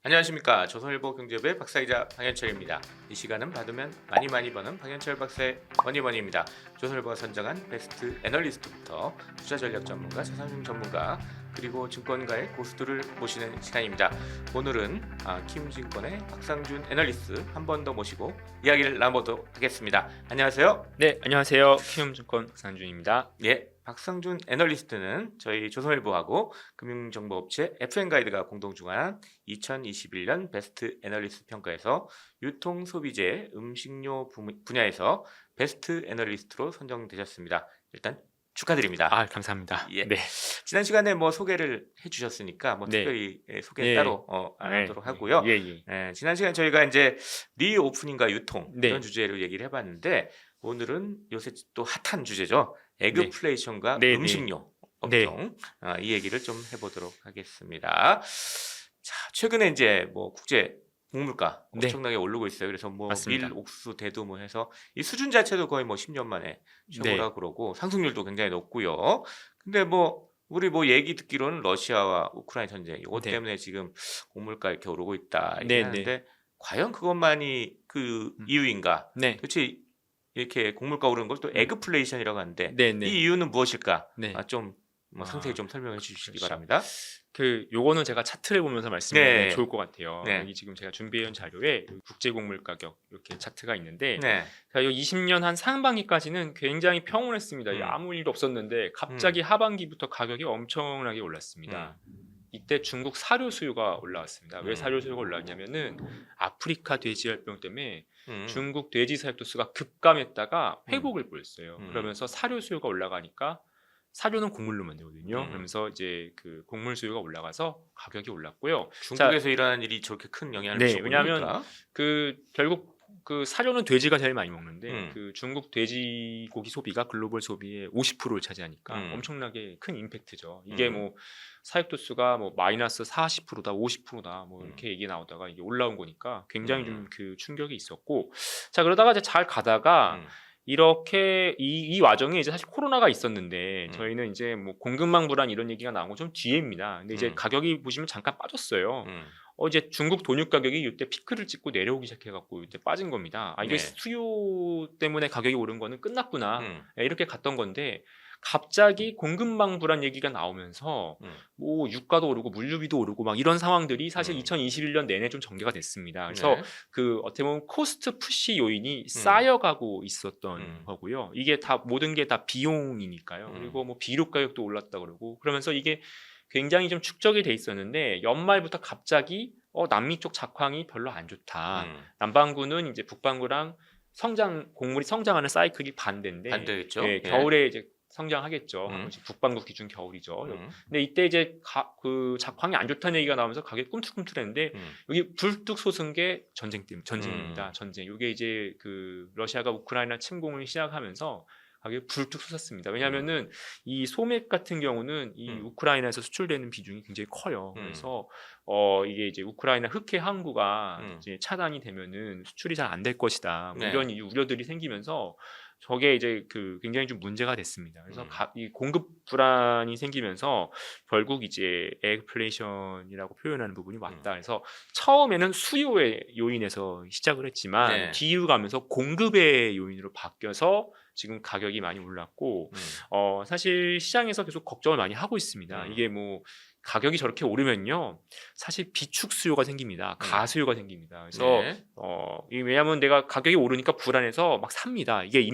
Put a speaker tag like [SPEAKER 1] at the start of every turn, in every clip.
[SPEAKER 1] 안녕하십니까. 조선일보 경제부의 박사이자 방현철입니다. 이 시간은 받으면 많이 버는 방현철 박사의 머니머니입니다. 조선일보가 선정한 베스트 애널리스트부터 투자 전략 전문가, 자산운용 전문가, 그리고 증권가의 고수들을 모시는 시간입니다. 오늘은 킴증권의 박상준 애널리스트 한 번 더 모시고 이야기를 나눠보도록 하겠습니다. 안녕하세요.
[SPEAKER 2] 네, 안녕하세요. 키움증권 박상준입니다.
[SPEAKER 1] 예, 박상준 애널리스트는 저희 조선일보하고 금융정보업체 FN가이드가 공동 주관한 2021년 베스트 애널리스트 평가에서 유통 소비재 음식료 분야에서 베스트 애널리스트로 선정되셨습니다. 일단 축하드립니다.
[SPEAKER 2] 감사합니다.
[SPEAKER 1] 예.
[SPEAKER 2] 네.
[SPEAKER 1] 지난 시간에 소개를 해주셨으니까
[SPEAKER 2] 네.
[SPEAKER 1] 특별히 소개
[SPEAKER 2] 네.
[SPEAKER 1] 따로 안 하도록 하고요. 지난 시간 저희가 이제 리오프닝과 유통 이런 주제로 얘기를 해봤는데 오늘은 요새 또 핫한 주제죠. 에그플레이션과 음식료 업종 이 얘기를 좀 해보도록 하겠습니다. 자, 최근에 이제 국제 곡물가 엄청나게 오르고 있어요. 그래서 밀, 옥수수, 대두 해서 이 수준 자체도 거의 10년 만에 최고라 그러고 상승률도 굉장히 높고요. 근데 우리 얘기 듣기로는 러시아와 우크라이나 전쟁 이것 때문에 지금 곡물가 이렇게 오르고 있다 얘기하는데 과연 그것만이 그 이유인가? 도대체 이렇게 곡물가 오르는 걸 또 에그플레이션이라고 하는데 이 이유는 무엇일까? 좀 상세히 좀 설명해 주시기 바랍니다.
[SPEAKER 2] 요거는 제가 차트를 보면서 말씀드리면 좋을 것 같아요. 여기 지금 제가 준비해온 자료에 국제 곡물 가격 이렇게 차트가 있는데 이 20년 한 상반기까지는 굉장히 평온했습니다. 아무 일도 없었는데 갑자기 하반기부터 가격이 엄청나게 올랐습니다. 이때 중국 사료 수요가 올라왔습니다. 왜 사료 수요가 올랐냐면은 아프리카 돼지열병 때문에 중국 돼지 사육도 수가 급감했다가 회복을 보였어요. 그러면서 사료 수요가 올라가니까 사료는 곡물로 만들거든요. 그러면서 이제 그 곡물 수요가 올라가서 가격이 올랐고요.
[SPEAKER 1] 중국에서 일어나는 일이 저렇게 큰 영향을 미쳤군요.
[SPEAKER 2] 왜냐하면 결국 사료는 돼지가 제일 많이 먹는데 중국 돼지고기 소비가 글로벌 소비의 50%를 차지하니까 엄청나게 큰 임팩트죠. 이게 사육도 수가 마이너스 40%다, 50%다 이렇게 얘기 나오다가 이게 올라온 거니까 굉장히 좀 그 충격이 있었고, 자 그러다가 이제 잘 가다가 이렇게 이 와중에 이제 사실 코로나가 있었는데 저희는 이제 공급망 불안 이런 얘기가 나온 건 좀 뒤에입니다. 근데 이제 가격이 보시면 잠깐 빠졌어요. 이제 중국 돈육 가격이 이때 피크를 찍고 내려오기 시작해갖고 이때 빠진 겁니다. 이게 수요 때문에 가격이 오른 거는 끝났구나 이렇게 갔던 건데 갑자기 공급망 불안 얘기가 나오면서 유가도 오르고 물류비도 오르고 이런 상황들이 사실 2021년 내내 좀 전개가 됐습니다. 그래서 어떻게 보면 코스트 푸시 요인이 쌓여가고 있었던 거고요. 이게 모든 게 다 비용이니까요. 그리고 비료 가격도 올랐다 그러고 그러면서 이게 굉장히 좀 축적이 돼 있었는데 연말부터 갑자기 남미 쪽 작황이 별로 안 좋다. 남반구는 이제 북반구랑 곡물이 성장하는 사이클이 반대겠죠. 겨울에 이제 성장하겠죠. 북반구 기준 겨울이죠. 근데 이때 이제 그 작황이 안 좋다는 얘기가 나오면서 가격이 꿈틀꿈틀했는데 여기 불뚝 솟은 게 전쟁입니다. 전쟁. 이게 이제 그 러시아가 우크라이나 침공을 시작하면서 가격이 불뚝 솟았습니다. 왜냐하면은 이 소맥 같은 경우는 이 우크라이나에서 수출되는 비중이 굉장히 커요. 그래서 이게 이제 우크라이나 흑해 항구가 이제 차단이 되면은 수출이 잘 안 될 것이다. 이런 우려들이 생기면서 저게 이제 굉장히 좀 문제가 됐습니다. 그래서 이 공급 불안이 생기면서 결국 이제 에그플레이션이라고 표현하는 부분이 왔다. 그래서 처음에는 수요의 요인에서 시작을 했지만 뒤로 가면서 공급의 요인으로 바뀌어서 지금 가격이 많이 올랐고 사실 시장에서 계속 걱정을 많이 하고 있습니다. 이게 가격이 저렇게 오르면요 사실 비축 수요가 생깁니다. 가수요가 생깁니다. 그래서 왜냐하면 내가 가격이 오르니까 불안해서 막 삽니다. 이게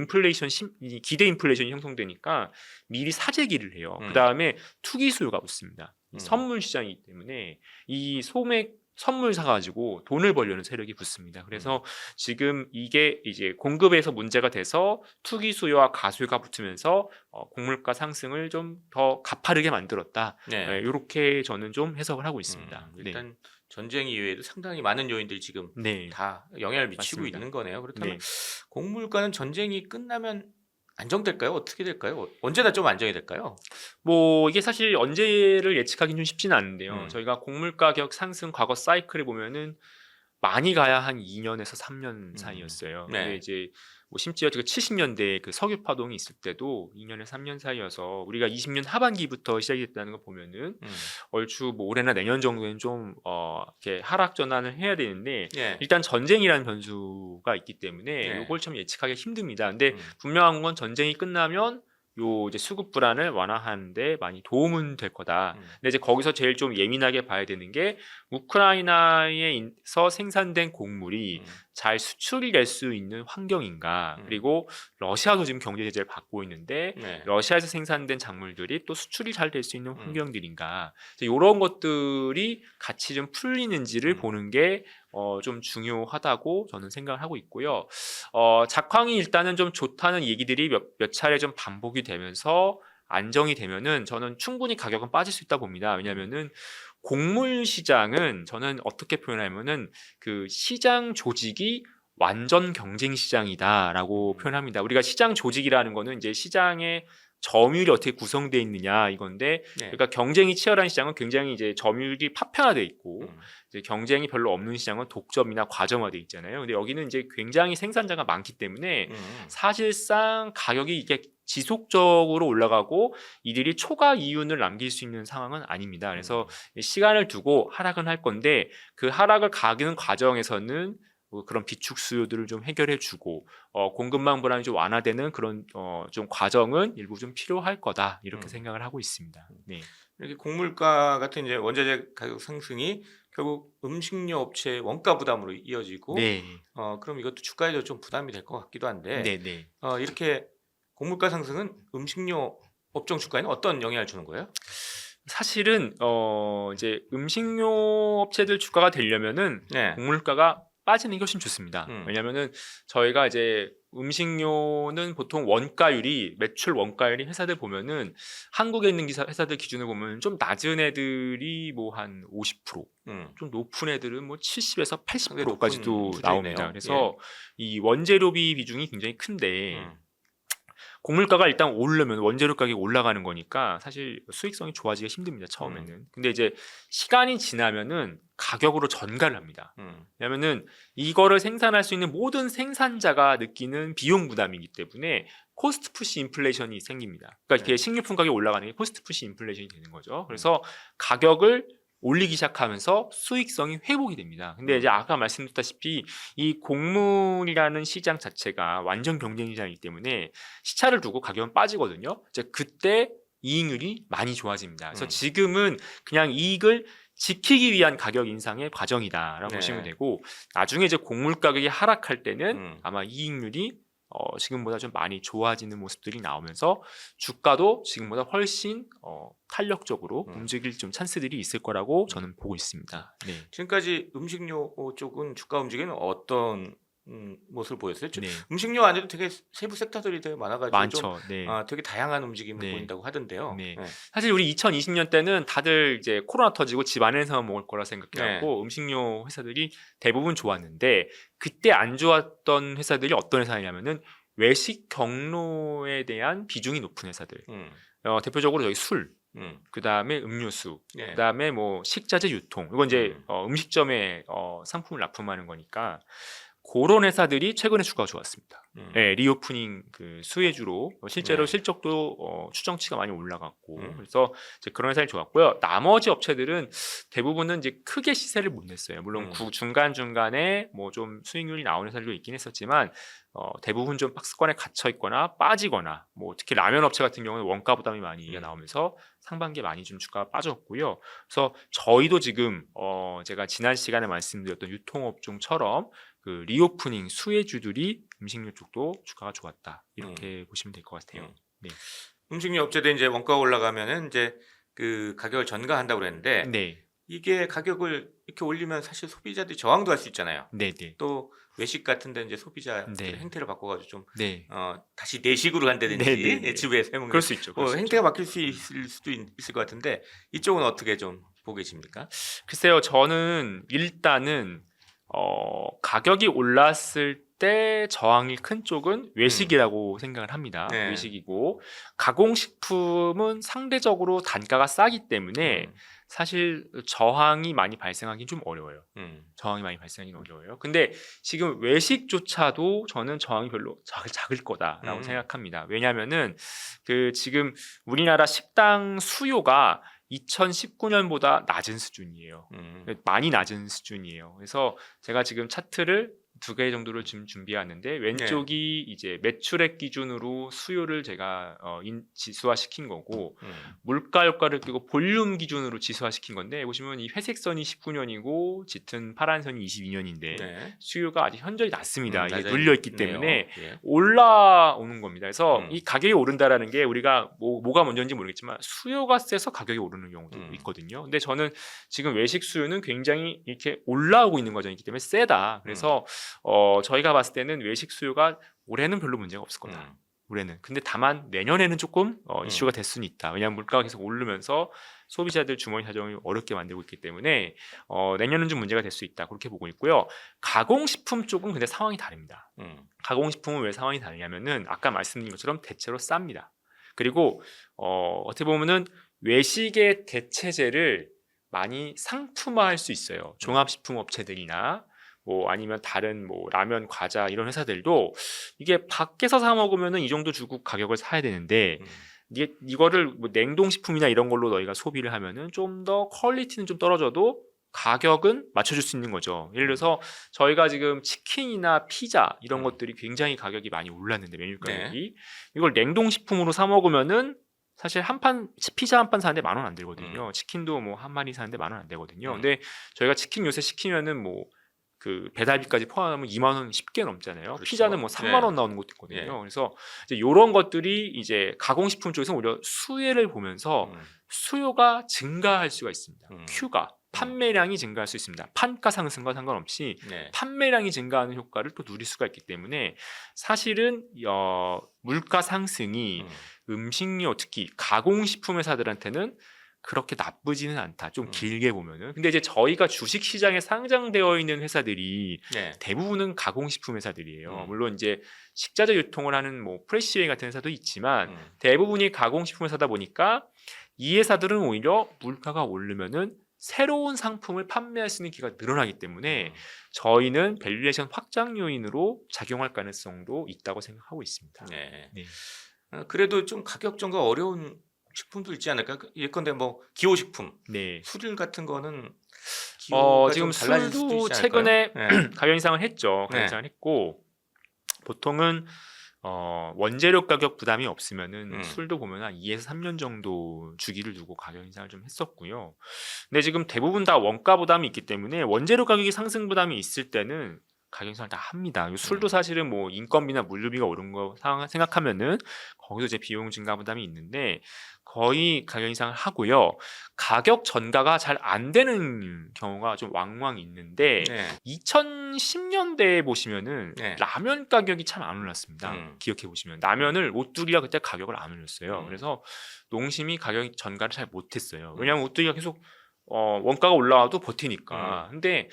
[SPEAKER 2] 기대 인플레이션이 형성되니까 미리 사재기를 해요. 그 다음에 투기 수요가 붙습니다. 선물 시장이기 때문에 이 소맥 선물 사가지고 돈을 벌려는 세력이 붙습니다. 그래서 지금 이게 이제 공급에서 문제가 돼서 투기 수요와 가수요가 붙으면서 곡물가 상승을 좀 더 가파르게 만들었다. 이렇게 저는 좀 해석을 하고 있습니다.
[SPEAKER 1] 일단 전쟁 이외에도 상당히 많은 요인들이 지금 다 영향을 미치고 있는 거네요. 그렇다면 곡물가는 전쟁이 끝나면 안정될까요? 어떻게 될까요? 언제나 좀 안정이 될까요?
[SPEAKER 2] 이게 사실 언제를 예측하기는 좀 쉽지는 않은데요. 저희가 곡물 가격 상승 과거 사이클을 보면은 많이 가야 한 2년에서 3년 사이였어요.
[SPEAKER 1] 네.
[SPEAKER 2] 근데 이제 뭐 심지어 그 70년대 그 석유 파동이 있을 때도 2년에서 3년 사이여서 우리가 20년 하반기부터 시작이 됐다는 거 보면은 얼추 뭐 올해나 내년 정도에는 좀 이렇게 하락 전환을 해야 되는데
[SPEAKER 1] 예.
[SPEAKER 2] 일단 전쟁이라는 변수가 있기 때문에
[SPEAKER 1] 네.
[SPEAKER 2] 이걸 좀 예측하기 힘듭니다. 근데 분명한 건 전쟁이 끝나면 요 이제 수급 불안을 완화하는데 많이 도움은 될 거다. 근데 이제 거기서 제일 좀 예민하게 봐야 되는 게 우크라이나에서 생산된 곡물이 잘 수출이 될 수 있는 환경인가. 그리고 러시아도 지금 경제 제재를 받고 있는데
[SPEAKER 1] 네.
[SPEAKER 2] 러시아에서 생산된 작물들이 또 수출이 잘 될 수 있는 환경들인가. 이런 것들이 같이 좀 풀리는지를 보는 게 좀 중요하다고 저는 생각을 하고 있고요. 작황이 일단은 좀 좋다는 얘기들이 몇 차례 좀 반복이 되면서 안정이 되면은 저는 충분히 가격은 빠질 수 있다 봅니다. 왜냐하면은 곡물 시장은 저는 어떻게 표현하면은 그 시장 조직이 완전 경쟁 시장이다라고 표현합니다. 우리가 시장 조직이라는 거는 이제 시장의 점유율이 어떻게 구성되어 있느냐 이건데,
[SPEAKER 1] 네.
[SPEAKER 2] 그러니까 경쟁이 치열한 시장은 굉장히 이제 점유율이 파편화되어 있고 이제 경쟁이 별로 없는 시장은 독점이나 과점화되어 있잖아요. 근데 여기는 이제 굉장히 생산자가 많기 때문에 사실상 가격이 이게 지속적으로 올라가고 이들이 초과 이윤을 남길 수 있는 상황은 아닙니다. 그래서 시간을 두고 하락은 할 건데 그 하락을 가기는 과정에서는 그런 비축 수요들을 좀 해결해주고 공급망 불안이 좀 완화되는 그런 좀 과정은 일부 좀 필요할 거다 이렇게 생각을 하고 있습니다. 네.
[SPEAKER 1] 이렇게 곡물가 같은 이제 원자재 가격 상승이 결국 음식료 업체 원가 부담으로 이어지고,
[SPEAKER 2] 네.
[SPEAKER 1] 그럼 이것도 주가에도 좀 부담이 될 것 같기도 한데,
[SPEAKER 2] 네, 네.
[SPEAKER 1] 이렇게 곡물가 상승은 음식료 업종 주가에는 어떤 영향을 주는 거예요?
[SPEAKER 2] 사실은 이제 음식료 업체들 주가가 되려면은
[SPEAKER 1] 네.
[SPEAKER 2] 곡물가가 빠지는 게 훨씬 좋습니다. 왜냐하면은 저희가 이제 음식료는 보통 원가율이 매출 원가율이 회사들 보면은 한국에 있는 회사들 기준으로 보면 좀 낮은 애들이 뭐 한 50%, 좀 높은 애들은 뭐 70에서 80%까지도 나옵니다. 그래서 이 원재료비 비중이 굉장히 큰데 곡물가가 일단 오르려면 원재료 가격이 올라가는 거니까 사실 수익성이 좋아지기가 힘듭니다, 처음에는. 근데 이제 시간이 지나면은 가격으로 전가를 합니다. 왜냐면은 이거를 생산할 수 있는 모든 생산자가 느끼는 비용 부담이기 때문에 코스트 푸시 인플레이션이 생깁니다. 그러니까 이렇게 식료품 가격이 올라가는 게 코스트 푸시 인플레이션이 되는 거죠. 그래서 가격을 올리기 시작하면서 수익성이 회복이 됩니다. 근데 이제 아까 말씀드렸다시피 이 곡물이라는 시장 자체가 완전 경쟁 시장이기 때문에 시차를 두고 가격은 빠지거든요. 이제 그때 이익률이 많이 좋아집니다. 그래서 지금은 그냥 이익을 지키기 위한 가격 인상의 과정이다라고 보시면 되고, 나중에 이제 곡물 가격이 하락할 때는 아마 이익률이 지금보다 좀 많이 좋아지는 모습들이 나오면서 주가도 지금보다 훨씬 탄력적으로 움직일 좀 찬스들이 있을 거라고 저는 보고 있습니다. 네.
[SPEAKER 1] 지금까지 음식료 쪽은 주가 움직이는 어떤 모습을 보였어요?
[SPEAKER 2] 네.
[SPEAKER 1] 음식료 안에도 되게 세부 섹터들이 되게 많아가지고
[SPEAKER 2] 많죠.
[SPEAKER 1] 좀
[SPEAKER 2] 네.
[SPEAKER 1] 되게 다양한 움직임을
[SPEAKER 2] 네.
[SPEAKER 1] 보인다고 하던데요.
[SPEAKER 2] 네.
[SPEAKER 1] 네.
[SPEAKER 2] 사실 우리 2020년 때는 다들 이제 코로나 터지고 집 안에서 먹을 거라 생각해갖고 음식료 회사들이 대부분 좋았는데, 그때 안 좋았던 회사들이 어떤 회사냐면은 외식 경로에 대한 비중이 높은 회사들. 대표적으로 저희 술, 그 다음에 음료수, 그 다음에 뭐 식자재 유통. 이건 이제 음식점에 상품을 납품하는 거니까 그런 회사들이 최근에 주가가 좋았습니다. 네, 리오프닝 그 수혜주로 실제로 실적도 추정치가 많이 올라갔고, 그래서 이제 그런 회사들이 좋았고요. 나머지 업체들은 대부분은 이제 크게 시세를 못 냈어요. 물론 중간 중간에 뭐 좀 수익률이 나오는 회사들도 있긴 했었지만 대부분 좀 박스권에 갇혀 있거나 빠지거나, 뭐 특히 라면 업체 같은 경우는 원가 부담이 많이 나오면서 상반기에 많이 좀 주가가 빠졌고요. 그래서 저희도 지금 제가 지난 시간에 말씀드렸던 유통업종처럼 그 리오프닝 수혜주들이 음식료 쪽도 주가가 좋았다 이렇게 보시면 될 것 같아요. 네.
[SPEAKER 1] 음식료 업체들 이제 원가 올라가면은 이제 그 가격을 전가한다고 그랬는데,
[SPEAKER 2] 네.
[SPEAKER 1] 이게 가격을 이렇게 올리면 사실 소비자들이 저항도 할 수 있잖아요.
[SPEAKER 2] 네, 네.
[SPEAKER 1] 또 외식 같은데 이제 소비자
[SPEAKER 2] 네.
[SPEAKER 1] 행태를 바꿔가지고 좀
[SPEAKER 2] 네.
[SPEAKER 1] 다시 내식으로 간다든지
[SPEAKER 2] 네, 네.
[SPEAKER 1] 집에서 해먹는
[SPEAKER 2] 그럴 수 있죠. 그럴 수
[SPEAKER 1] 행태가
[SPEAKER 2] 있죠.
[SPEAKER 1] 바뀔 수 있을 수도 있을 것 같은데, 이쪽은 어떻게 좀 보고 계십니까?
[SPEAKER 2] 글쎄요, 저는 일단은 가격이 올랐을 때 저항이 큰 쪽은 외식이라고 생각을 합니다.
[SPEAKER 1] 네.
[SPEAKER 2] 외식이고 가공식품은 상대적으로 단가가 싸기 때문에 사실 저항이 많이 발생하기는 좀 어려워요. 저항이 많이 발생하기는 어려워요. 근데 지금 외식조차도 저는 저항이 별로 작을 거다라고 생각합니다. 왜냐하면은 그 지금 우리나라 식당 수요가 2019년보다 낮은 수준이에요. 많이 낮은 수준이에요. 그래서 제가 지금 차트를 2개 정도를 지금 준비하는데 왼쪽이 이제 매출액 기준으로 수요를 제가 지수화시킨 거고 물가 효과를 끼고 볼륨 기준으로 지수화시킨 건데 보시면 이 회색 선이 19년이고 짙은 파란 선이 22년인데 수요가 아직 현저히 낮습니다. 이게 눌려 있기 때문에 올라오는 겁니다. 그래서 이 가격이 오른다라는 게 우리가 뭐가 먼저인지 모르겠지만 수요가 세서 가격이 오르는 경우도 있거든요. 근데 저는 지금 외식 수요는 굉장히 이렇게 올라오고 있는 과정이기 때문에 세다. 그래서 저희가 봤을 때는 외식 수요가 올해는 별로 문제가 없을 거다. 올해는. 근데 다만 내년에는 조금 이슈가 될 수는 있다. 왜냐하면 물가가 계속 오르면서 소비자들 주머니 사정을 어렵게 만들고 있기 때문에 내년은 좀 문제가 될 수 있다. 그렇게 보고 있고요. 가공식품 쪽은 근데 상황이 다릅니다. 가공식품은 왜 상황이 다르냐면은 아까 말씀드린 것처럼 대체로 쌉니다. 그리고 어떻게 보면은 외식의 대체재를 많이 상품화할 수 있어요. 종합식품 업체들이나 뭐 아니면 다른 뭐 라면, 과자 이런 회사들도 이게 밖에서 사 먹으면은 이 정도 주고 가격을 사야 되는데 이거를 뭐 냉동식품이나 이런 걸로 너희가 소비를 하면은 좀 더 퀄리티는 좀 떨어져도 가격은 맞춰줄 수 있는 거죠. 예를 들어서 저희가 지금 치킨이나 피자 이런 것들이 굉장히 가격이 많이 올랐는데 메뉴 가격이 이걸 냉동식품으로 사 먹으면은 사실 피자 한 판 사는데 10,000원 안 들거든요. 치킨도 뭐 한 마리 사는데 10,000원 안 되거든요. 근데 저희가 치킨 요새 시키면은 뭐 그 배달비까지 포함하면 20,000원 쉽게 넘잖아요.
[SPEAKER 1] 그렇죠.
[SPEAKER 2] 피자는 뭐 30,000원 나오는 것도 있거든요. 그래서 이제 이런 것들이 이제 가공식품 쪽에서 오히려 수혜를 보면서 수요가 증가할 수가 있습니다. Q가 판매량이 증가할 수 있습니다. 판가 상승과 상관없이 판매량이 증가하는 효과를 또 누릴 수가 있기 때문에 사실은 물가 상승이 음식료 특히 가공식품 회사들한테는 그렇게 나쁘지는 않다. 좀 길게 보면은. 근데 이제 저희가 주식 시장에 상장되어 있는 회사들이 대부분은 가공식품 회사들이에요. 물론 이제 식자재 유통을 하는 뭐 프레시웨이 같은 회사도 있지만 대부분이 가공식품 회사다 보니까 이 회사들은 오히려 물가가 오르면은 새로운 상품을 판매할 수 있는 기회가 늘어나기 때문에 저희는 밸류에이션 확장 요인으로 작용할 가능성도 있다고 생각하고 있습니다.
[SPEAKER 1] 그래도 좀 가격 정가 어려운 식품도 있지 않을까? 예컨대 뭐 기호식품, 술 같은 거는
[SPEAKER 2] 지금 술도 최근에 가격 인상을 했죠. 가격 인상을 했고 보통은 원재료 가격 부담이 없으면은 술도 보면 한 2에서 3년 정도 주기를 두고 가격 인상을 좀 했었고요. 근데 지금 대부분 다 원가 부담이 있기 때문에 원재료 가격이 상승 부담이 있을 때는 가격 인상을 다 합니다. 술도 사실은 뭐 인건비나 물류비가 오른 거 생각하면은 거기서 이제 비용 증가 부담이 있는데 거의 가격 인상을 하고요. 가격 전가가 잘 안 되는 경우가 좀 왕왕 있는데 2010년대에 보시면은 라면 가격이 참 안 올랐습니다. 기억해 보시면 라면을 오뚜기가 그때 가격을 안 올렸어요. 그래서 농심이 가격 전가를 잘 못했어요. 왜냐하면 오뚜기가 계속 원가가 올라와도 버티니까. 근데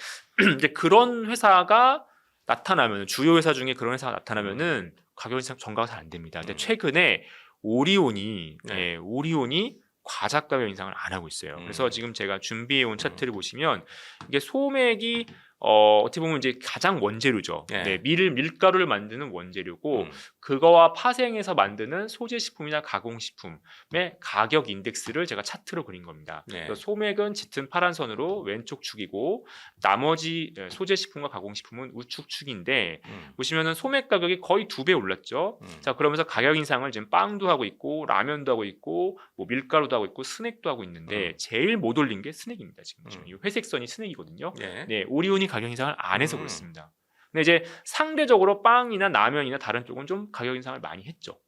[SPEAKER 2] 이제 그런 회사가 나타나면 주요 회사 중에 그런 회사가 나타나면은 가격 전가가 잘 안 됩니다. 근데 최근에 오리온이 과자 가격 인상을 안 하고 있어요. 그래서 지금 제가 준비해 온 차트를 보시면 이게 소맥이 어떻게 보면 이제 가장 원재료죠. 밀가루를 만드는 원재료고 그거와 파생해서 만드는 소재식품이나 가공식품의 가격 인덱스를 제가 차트로 그린 겁니다. 그래서 소맥은 짙은 파란 선으로 왼쪽 축이고 나머지 소재식품과 가공식품은 우측 축인데 보시면은 소맥 가격이 거의 2배 올랐죠. 자, 그러면서 가격 인상을 지금 빵도 하고 있고 라면도 하고 있고 뭐 밀가루도 하고 있고 스낵도 하고 있는데 제일 못 올린 게 스낵입니다. 지금 이 회색 선이 스낵이거든요. 오리온이 가격 인상을 안 해서 그렇습니다. 근데 이제 상대적으로 빵이나 라면이나 다른 쪽은 좀 가격 인상을 많이 했죠.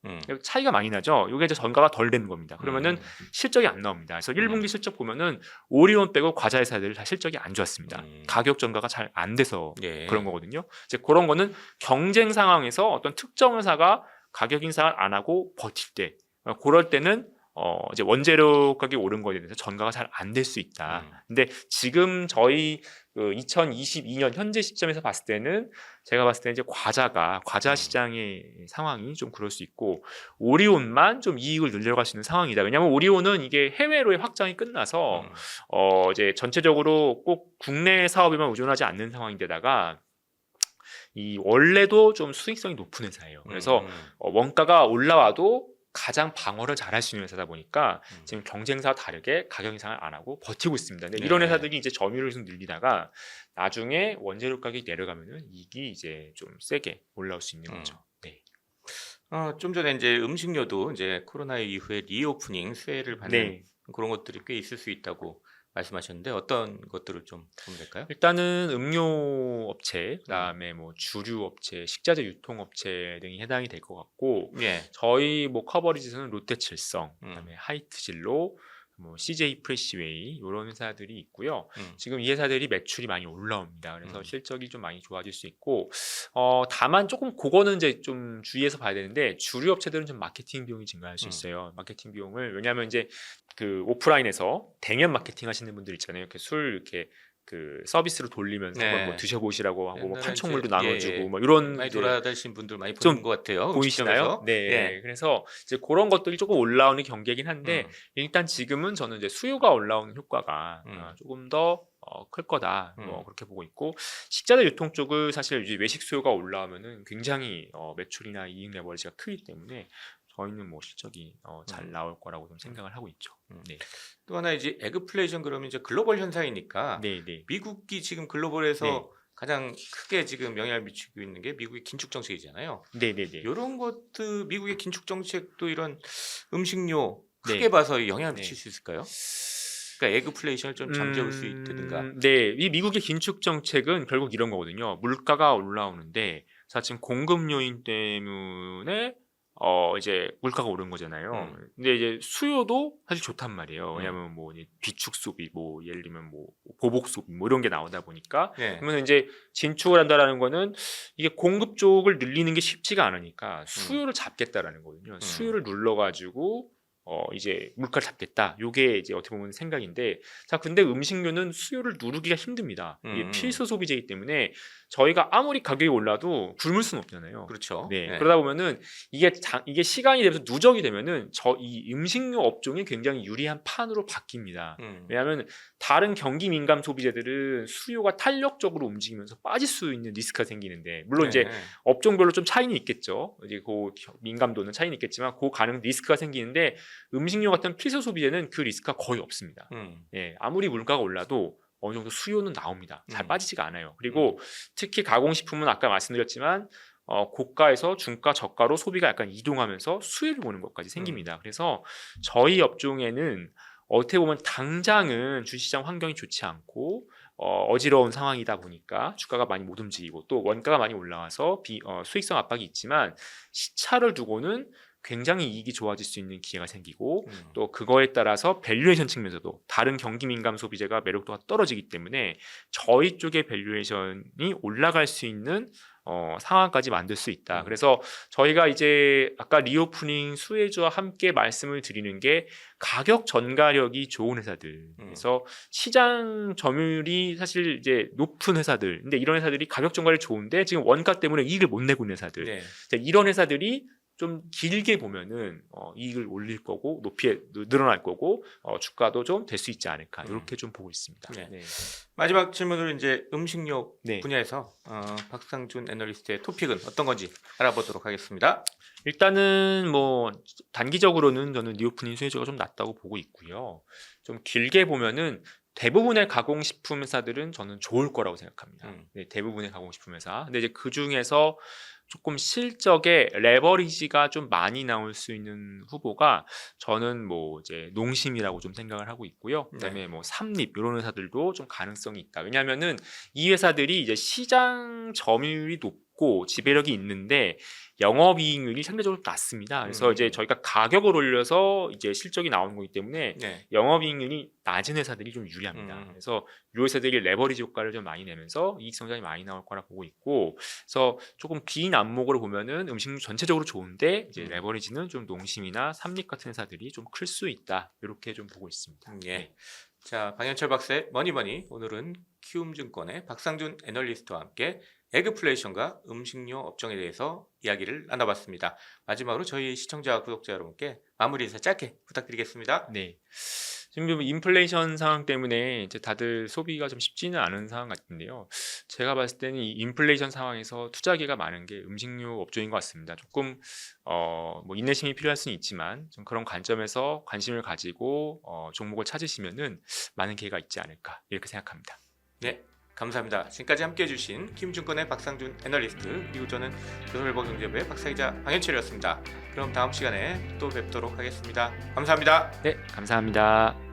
[SPEAKER 2] 차이가 많이 나죠. 이게 이제 전가가 덜 되는 겁니다. 그러면은 실적이 안 나옵니다. 그래서 1분기 실적 보면은 오리온 빼고 과자 회사들 다 실적이 안 좋았습니다. 가격 전가가 잘 안 돼서 그런 거거든요. 이제 그런 거는 경쟁 상황에서 어떤 특정 회사가 가격 인상을 안 하고 버틸 때, 그럴 때는 이제 원재료 가격이 오른 거에 대해서 전가가 잘 안 될 수 있다. 근데 지금 저희 그 2022년 현재 시점에서 봤을 때는 제가 봤을 때 이제 과자 시장의 상황이 좀 그럴 수 있고 오리온만 좀 이익을 늘려갈 수 있는 상황이다. 왜냐하면 오리온은 이게 해외로의 확장이 끝나서 이제 전체적으로 꼭 국내 사업에만 의존하지 않는 상황인데다가 이 원래도 좀 수익성이 높은 회사예요. 그래서 원가가 올라와도 가장 방어를 잘할 수 있는 회사다 보니까 지금 경쟁사와 다르게 가격 인상을 안 하고 버티고 있습니다. 근데 이런 회사들이 이제 점유율을 좀 늘리다가 나중에 원재료 가격이 내려가면은 이익이 이제 좀 세게 올라올 수 있는 거죠. 네.
[SPEAKER 1] 좀 전에 이제 음식료도 이제 코로나 이후에 리오프닝 수혜를 받는 그런 것들이 꽤 있을 수 있다고 말씀하셨는데 어떤 것들을 좀 보면 될까요?
[SPEAKER 2] 일단은 음료 업체, 그다음에 뭐 주류 업체, 식자재 유통 업체 등이 해당이 될 것 같고, 저희 뭐 커버리지에서는 롯데칠성, 그다음에 하이트진로, 뭐 CJ 프레시웨이 이런 회사들이 있고요. 지금 이 회사들이 매출이 많이 올라옵니다. 그래서 실적이 좀 많이 좋아질 수 있고, 다만 조금 그거는 이제 좀 주의해서 봐야 되는데 주류 업체들은 좀 마케팅 비용이 증가할 수 있어요. 마케팅 비용을 왜냐하면 이제 그 오프라인에서 대면 마케팅 하시는 분들 있잖아요. 이렇게 술 이렇게 그 서비스로 돌리면서 뭐 드셔보시라고 하고 뭐 판촉물도 나눠주고 뭐 이런
[SPEAKER 1] 많이 돌아다니신 분들 많이
[SPEAKER 2] 좀
[SPEAKER 1] 보는 것 같아요.
[SPEAKER 2] 보이시나요? 네. 그래서 이제 그런 것들이 조금 올라오는 경계이긴 한데 일단 지금은 저는 이제 수요가 올라오는 효과가 조금 더 클 거다. 뭐 그렇게 보고 있고 식자재 유통 쪽은 사실 이제 외식 수요가 올라오면은 굉장히 매출이나 이익 레버리지가 크기 때문에 저희는 뭐 실적이 잘 나올 거라고 좀 생각을 하고 있죠.
[SPEAKER 1] 또 하나 이제 에그플레이션 그러면 이제 글로벌 현상이니까 미국이 지금 글로벌에서 가장 크게 지금 영향을 미치고 있는 게 미국의 긴축 정책이잖아요. 이런 것도 미국의 긴축 정책도 이런 음식료 크게 봐서 영향을 미칠 수 있을까요? 그러니까 에그플레이션을 좀 잠재울 수 있다든가.
[SPEAKER 2] 이 미국의 긴축 정책은 결국 이런 거거든요. 물가가 올라오는데 사실 공급 요인 때문에 이제 물가가 오른 거잖아요. 근데 이제 수요도 사실 좋단 말이에요. 왜냐하면 뭐 비축 소비, 뭐 예를 들면 뭐 보복 소비, 뭐 이런 게 나오다 보니까 그러면 이제 진축을 한다라는 거는 이게 공급 쪽을 늘리는 게 쉽지가 않으니까 수요를 잡겠다라는 거거든요. 수요를 눌러가지고 이제 물가를 잡겠다. 요게 이제 어떻게 보면 생각인데, 자 근데 음식료는 수요를 누르기가 힘듭니다. 이게 필수 소비재이기 때문에 저희가 아무리 가격이 올라도 굶을 수는 없잖아요.
[SPEAKER 1] 그렇죠.
[SPEAKER 2] 그러다 보면은 이게 시간이 되면서 누적이 되면은 이 음식료 업종이 굉장히 유리한 판으로 바뀝니다. 왜냐하면 다른 경기 민감 소비재들은 수요가 탄력적으로 움직이면서 빠질 수 있는 리스크가 생기는데, 물론 이제 업종별로 좀 차이는 있겠죠. 이제 그 민감도는 차이는 있겠지만 그 가능 리스크가 생기는데 음식료 같은 필수 소비재는 그 리스크가 거의 없습니다. 아무리 물가가 올라도 어느 정도 수요는 나옵니다. 잘 빠지지가 않아요. 그리고 특히 가공식품은 아까 말씀드렸지만 고가에서 중가, 저가로 소비가 약간 이동하면서 수혜를 보는 것까지 생깁니다. 그래서 저희 업종에는 어떻게 보면 당장은 주식시장 환경이 좋지 않고 어지러운 상황이다 보니까 주가가 많이 못 움직이고 또 원가가 많이 올라와서 수익성 압박이 있지만 시차를 두고는 굉장히 이익이 좋아질 수 있는 기회가 생기고 또 그거에 따라서 밸류에이션 측면에서도 다른 경기 민감 소비재가 매력도가 떨어지기 때문에 저희 쪽의 밸류에이션이 올라갈 수 있는 상황까지 만들 수 있다. 그래서 저희가 이제 아까 리오프닝 수혜주와 함께 말씀을 드리는 게 가격 전가력이 좋은 회사들. 그래서 시장 점유율이 사실 이제 높은 회사들. 근데 이런 회사들이 가격 전가력이 좋은데 지금 원가 때문에 이익을 못 내고 있는 회사들. 이런 회사들이 좀 길게 보면은 이익을 올릴 거고 늘어날 거고 주가도 좀 될 수 있지 않을까 이렇게 좀 보고 있습니다.
[SPEAKER 1] 마지막 질문으로 이제 음식료 분야에서 박상준 애널리스트의 토픽은 어떤 건지 알아보도록 하겠습니다.
[SPEAKER 2] 일단은 뭐 단기적으로는 저는 리오프닝 수혜주가 좀 낮다고 보고 있고요. 좀 길게 보면은 대부분의 가공식품 회사들은 저는 좋을 거라고 생각합니다. 대부분의 가공식품 회사. 근데 이제 그 중에서 조금 실적에 레버리지가 좀 많이 나올 수 있는 후보가 저는 뭐 이제 농심이라고 좀 생각을 하고 있고요. 그다음에 뭐 삼립 이런 회사들도 좀 가능성이 있다. 왜냐하면은 이 회사들이 이제 시장 점유율이 높고 있고 지배력이 있는데 영업이익률이 상대적으로 낮습니다. 그래서 이제 저희가 가격을 올려서 이제 실적이 나오는 거기 때문에
[SPEAKER 1] 네.
[SPEAKER 2] 영업이익률이 낮은 회사들이 좀 유리합니다. 그래서 이 회사들이 레버리지 효과를 좀 많이 내면서 이익 성장이 많이 나올 거라 보고 있고, 그래서 조금 긴 안목으로 보면은 음식료 전체적으로 좋은데 이제 레버리지는 좀 농심이나 삼립 같은 회사들이 좀 클 수 있다, 이렇게 좀 보고 있습니다.
[SPEAKER 1] 예.
[SPEAKER 2] 네.
[SPEAKER 1] 자, 방현철 박사의 머니머니, 오늘은 키움증권의 박상준 애널리스트와 함께 에그플레이션과 음식료 업종에 대해서 이야기를 나눠봤습니다. 마지막으로 저희 시청자 구독자 여러분께 마무리 인사 짧게 부탁드리겠습니다.
[SPEAKER 2] 네. 지금 인플레이션 상황 때문에 이제 다들 소비가 좀 쉽지는 않은 상황 같은데요. 제가 봤을 때는 이 인플레이션 상황에서 투자기가 많은 게 음식료 업종인 것 같습니다. 조금 뭐 인내심이 필요할 수는 있지만 좀 그런 관점에서 관심을 가지고 종목을 찾으시면은 많은 기회가 있지 않을까, 이렇게 생각합니다.
[SPEAKER 1] 네, 감사합니다. 지금까지 함께해 주신 키움증권의 박상준 애널리스트, 그리고 저는 조선일보경제부의 박사이자 방현철이었습니다. 그럼 다음 시간에 또 뵙도록 하겠습니다. 감사합니다.
[SPEAKER 2] 네, 감사합니다.